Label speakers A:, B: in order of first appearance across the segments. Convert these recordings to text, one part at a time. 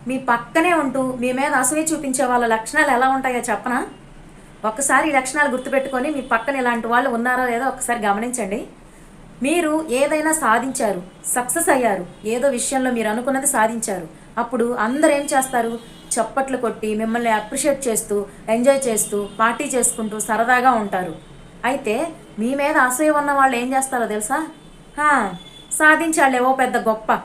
A: మీ పక్కనే ఉంటూ మీ మీద అసూయ చూపించే వాళ్ళ లక్షణాలు ఎలా ఉంటాయో చెప్పనా? ఒక్కసారి ఈ లక్షణాలు గుర్తుపెట్టుకొని మీ పక్కన ఇలాంటి వాళ్ళు ఉన్నారో లేదో ఒక్కసారి గమనించండి. మీరు ఏదైనా సాధించారు, సక్సెస్ అయ్యారు, ఏదో విషయంలో మీరు అనుకున్నది సాధించారు. అప్పుడు అందరూ ఏం చేస్తారు? చప్పట్లు కొట్టి మిమ్మల్ని అప్రిషియేట్ చేస్తూ, ఎంజాయ్ చేస్తూ, పార్టీ చేసుకుంటూ సరదాగా ఉంటారు. అయితే మీ మీద అసూయ ఉన్న వాళ్ళు ఏం చేస్తారో తెలుసా? "హా, సాధించాలేవో పెద్ద గొప్ప,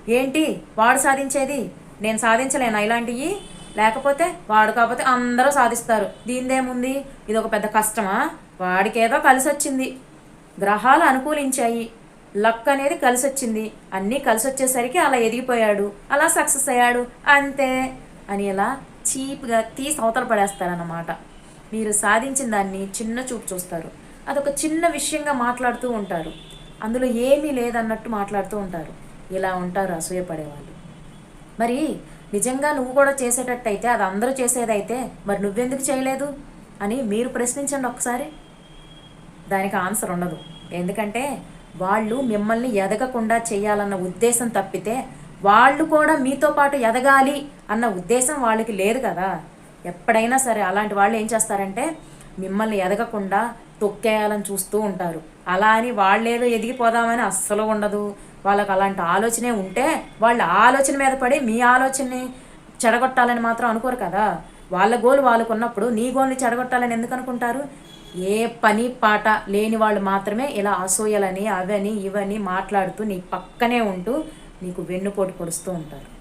A: ఏంటి వాడు సాధించేది, నేను సాధించలేనా ఇలాంటివి, లేకపోతే వాడు కాకపోతే అందరూ సాధిస్తారు, దీనిదేముంది, ఇది ఒక పెద్ద కష్టమా, వాడికేదో కలిసి వచ్చింది, గ్రహాలు అనుకూలించాయి, లక్ అనేది కలిసి వచ్చింది, అన్నీ కలిసి వచ్చేసరికి అలా ఎదిగిపోయాడు, అలా సక్సెస్ అయ్యాడు అంతే" అని ఇలా చీప్గా తీసి అవతల పడేస్తారన్నమాట. మీరు సాధించిన దాన్ని చిన్న చూపు చూస్తారు, అదొక చిన్న విషయంగా మాట్లాడుతూ ఉంటారు, అందులో ఏమీ లేదన్నట్టు మాట్లాడుతూ ఉంటారు. ఇలా ఉంటారు అసూయపడేవాళ్ళు. మరి నిజంగా నువ్వు కూడా చేసేటట్టయితే, అది అందరూ చేసేదైతే మరి నువ్వెందుకు చేయలేదు అని మీరు ప్రశ్నించండి ఒకసారి. దానికి ఆన్సర్ ఉండదు. ఎందుకంటే వాళ్ళు మిమ్మల్ని ఎదగకుండా చేయాలన్న ఉద్దేశం తప్పితే, వాళ్ళు కూడా మీతో పాటు ఎదగాలి అన్న ఉద్దేశం వాళ్ళకి లేదు కదా. ఎప్పుడైనా సరే అలాంటి వాళ్ళు ఏం చేస్తారంటే మిమ్మల్ని ఎదగకుండా తొక్కేయాలని చూస్తూ ఉంటారు. అలా అని వాళ్ళేదో ఎదిగిపోదామని అస్సలు ఉండదు. వాళ్ళకి అలాంటి ఆలోచనే ఉంటే వాళ్ళ ఆలోచన మీద పడి మీ ఆలోచనని చెడగొట్టాలని మాత్రం అనుకోరు కదా. వాళ్ళ గోల్ వాళ్ళకు ఉన్నప్పుడు నీ గోల్ని చెడగొట్టాలని ఎందుకు అనుకుంటారు? ఏ పని పాట లేని వాళ్ళు మాత్రమే ఇలా అసూయలని అవని ఇవని మాట్లాడుతూ నీ పక్కనే ఉంటూ నీకు వెన్నుపోటు పొడుస్తూ ఉంటారు.